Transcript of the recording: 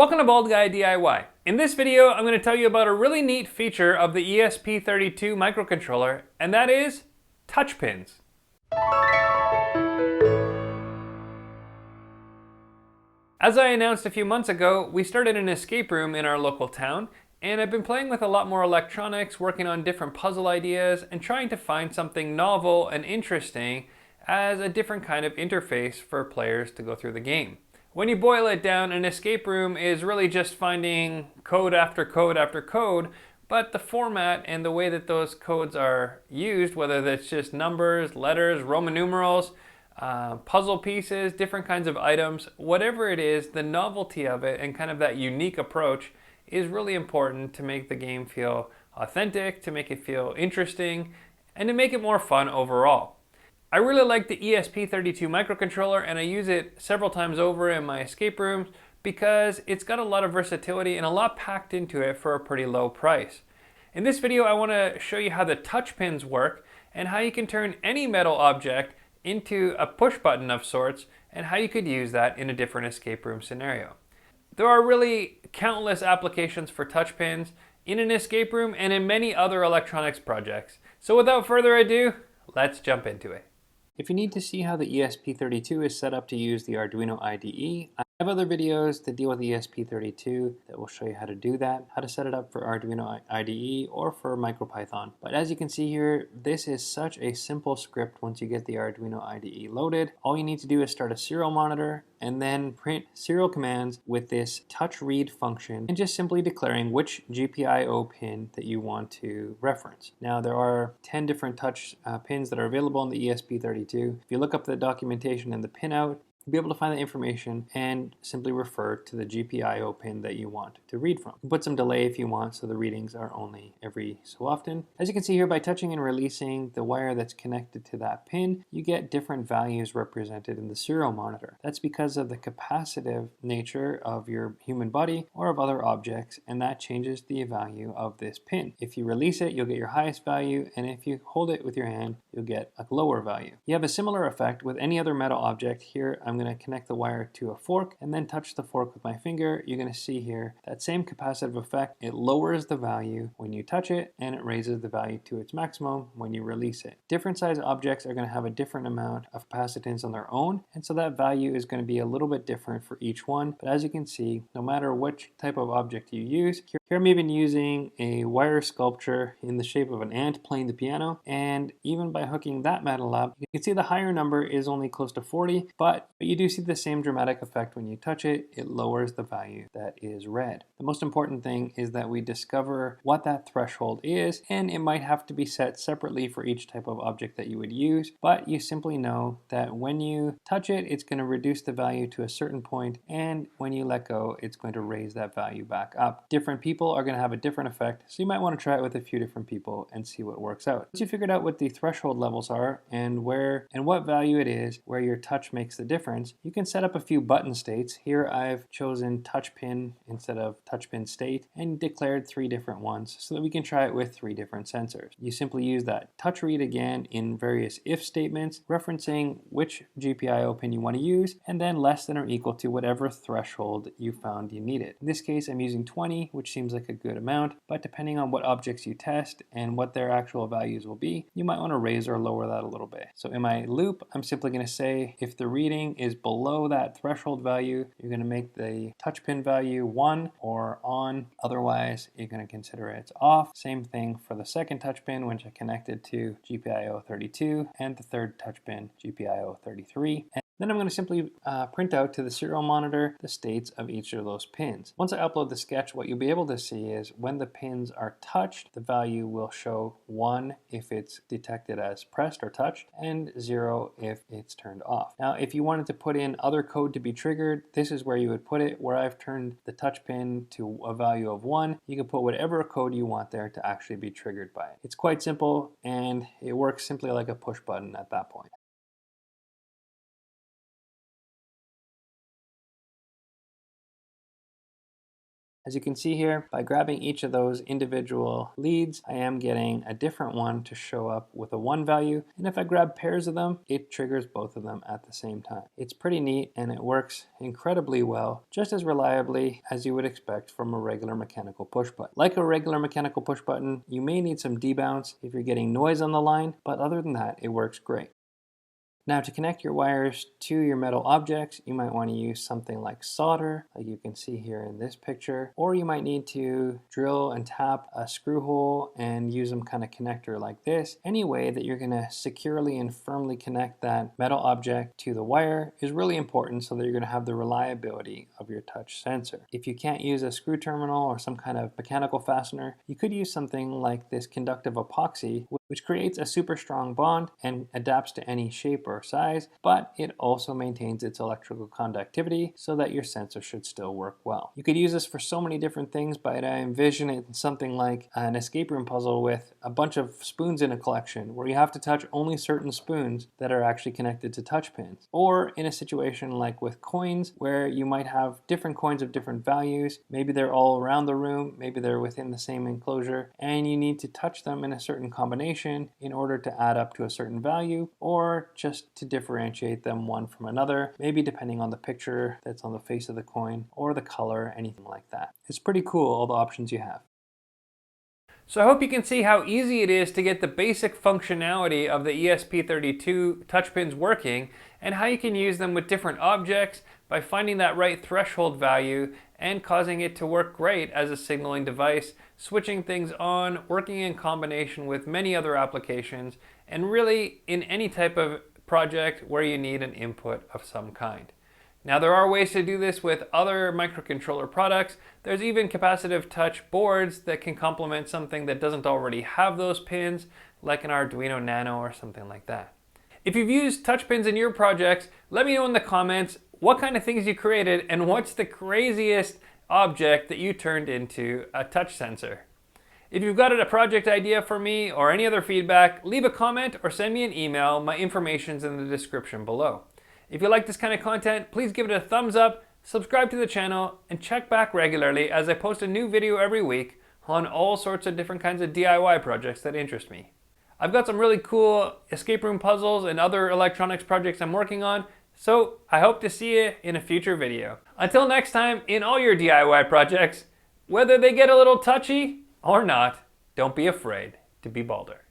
Welcome to Bald Guy DIY. In this video, I'm going to tell you about a really neat feature of the ESP32 microcontroller, and that is touch pins. As I announced a few months ago, we started an escape room in our local town, and I've been playing with a lot more electronics, working on different puzzle ideas, and trying to find something novel and interesting as a different kind of interface for players to go through the game. When you boil it down, an escape room is really just finding code after code after code, but the format and the way that those codes are used, whether that's just numbers, letters, Roman numerals, puzzle pieces, different kinds of items, whatever it is, the novelty of it and kind of that unique approach is really important to make the game feel authentic, to make it feel interesting, and to make it more fun overall. I really like the ESP32 microcontroller, and I use it several times over in my escape rooms because it's got a lot of versatility and a lot packed into it for a pretty low price. In this video, I want to show you how the touch pins work and how you can turn any metal object into a push button of sorts and how you could use that in a different escape room scenario. There are really countless applications for touch pins in an escape room and in many other electronics projects. So without further ado, let's jump into it. If you need to see how the ESP32 is set up to use the Arduino IDE, I have other videos that deal with ESP32 that will show you how to do that, how to set it up for Arduino IDE or for MicroPython. But as you can see here, this is such a simple script once you get the Arduino IDE loaded. All you need to do is start a serial monitor and then print serial commands with this touch read function and just simply declaring which GPIO pin that you want to reference. Now there are 10 different touch pins that are available on the ESP32. If you look up the documentation and the pinout, you'll be able to find the information and simply refer to the GPIO pin that you want to read from. You can put some delay if you want, so the readings are only every so often. As you can see here, by touching and releasing the wire that's connected to that pin, you get different values represented in the serial monitor. That's because of the capacitive nature of your human body or of other objects, and that changes the value of this pin. If you release it, you'll get your highest value, and if you hold it with your hand, you'll get a lower value. You have a similar effect with any other metal object. Here, I'm going to connect the wire to a fork and then touch the fork with my finger. You're going to see here that same capacitive effect. It lowers the value when you touch it and it raises the value to its maximum when you release it. Different size objects are going to have a different amount of capacitance on their own, and so that value is going to be a little bit different for each one. But as you can see, no matter which type of object you use, here I'm even using a wire sculpture in the shape of an ant playing the piano, and even by hooking that metal up, you can see the higher number is only close to 40, but you do see the same dramatic effect when you touch it. It lowers the value that is read. The most important thing is that we discover what that threshold is, and it might have to be set separately for each type of object that you would use, but you simply know that when you touch it, it's going to reduce the value to a certain point, and when you let go, it's going to raise that value back up. Different people are going to have a different effect, so you might want to try it with a few different people and see what works out. Once you figured out what the threshold levels are and what value it is where your touch makes the difference, you can set up a few button states. Here I've chosen touch pin instead of touch pin state and declared 3 different ones so that we can try it with 3 different sensors. You simply use that touch read again in various if statements, referencing which GPIO pin you want to use, and then less than or equal to whatever threshold you found you needed. In this case, I'm using 20, which seems like a good amount, but depending on what objects you test and what their actual values will be, you might want to raise or lower that a little bit. So in my loop, I'm simply going to say if the reading is below that threshold value, you're going to make the touch pin value 1 or on. Otherwise, you're going to consider it's off. Same thing for the second touch pin, which I connected to GPIO 32, and the third touch pin, GPIO 33. Then I'm going to simply print out to the serial monitor the states of each of those pins. Once I upload the sketch, what you'll be able to see is when the pins are touched, the value will show 1 if it's detected as pressed or touched, and 0 if it's turned off. Now, if you wanted to put in other code to be triggered, this is where you would put it. Where I've turned the touch pin to a value of 1, you can put whatever code you want there to actually be triggered by it. It's quite simple, and it works simply like a push button at that point. As you can see here, by grabbing each of those individual leads, I am getting a different one to show up with a 1 value. And if I grab pairs of them, it triggers both of them at the same time. It's pretty neat and it works incredibly well, just as reliably as you would expect from a regular mechanical push button. Like a regular mechanical push button, you may need some debounce if you're getting noise on the line, but other than that, it works great. Now to connect your wires to your metal objects, you might want to use something like solder, like you can see here in this picture, or you might need to drill and tap a screw hole and use some kind of connector like this. Any way that you're going to securely and firmly connect that metal object to the wire is really important so that you're going to have the reliability of your touch sensor. If you can't use a screw terminal or some kind of mechanical fastener, you could use something like this conductive epoxy, which creates a super strong bond and adapts to any shape or size, but it also maintains its electrical conductivity so that your sensor should still work well. You could use this for so many different things, but I envision it in something like an escape room puzzle with a bunch of spoons in a collection where you have to touch only certain spoons that are actually connected to touch pins. Or in a situation like with coins where you might have different coins of different values, maybe they're all around the room, maybe they're within the same enclosure, and you need to touch them in a certain combination in order to add up to a certain value, or just to differentiate them one from another, maybe depending on the picture that's on the face of the coin or the color, anything like that. It's pretty cool, all the options you have. So I hope you can see how easy it is to get the basic functionality of the ESP32 touch pins working, and how you can use them with different objects by finding that right threshold value and causing it to work great as a signaling device, switching things on, working in combination with many other applications, and really in any type of project where you need an input of some kind. Now there are ways to do this with other microcontroller products. There's even capacitive touch boards that can complement something that doesn't already have those pins, like an Arduino Nano or something like that. If you've used touch pins in your projects, let me know in the comments what kind of things you created and what's the craziest object that you turned into a touch sensor. If you've got a project idea for me or any other feedback, leave a comment or send me an email. My information's in the description below. If you like this kind of content, please give it a thumbs up, subscribe to the channel, and check back regularly as I post a new video every week on all sorts of different kinds of DIY projects that interest me. I've got some really cool escape room puzzles and other electronics projects I'm working on, so I hope to see you in a future video. Until next time, in all your DIY projects, whether they get a little touchy or not, don't be afraid to be bolder.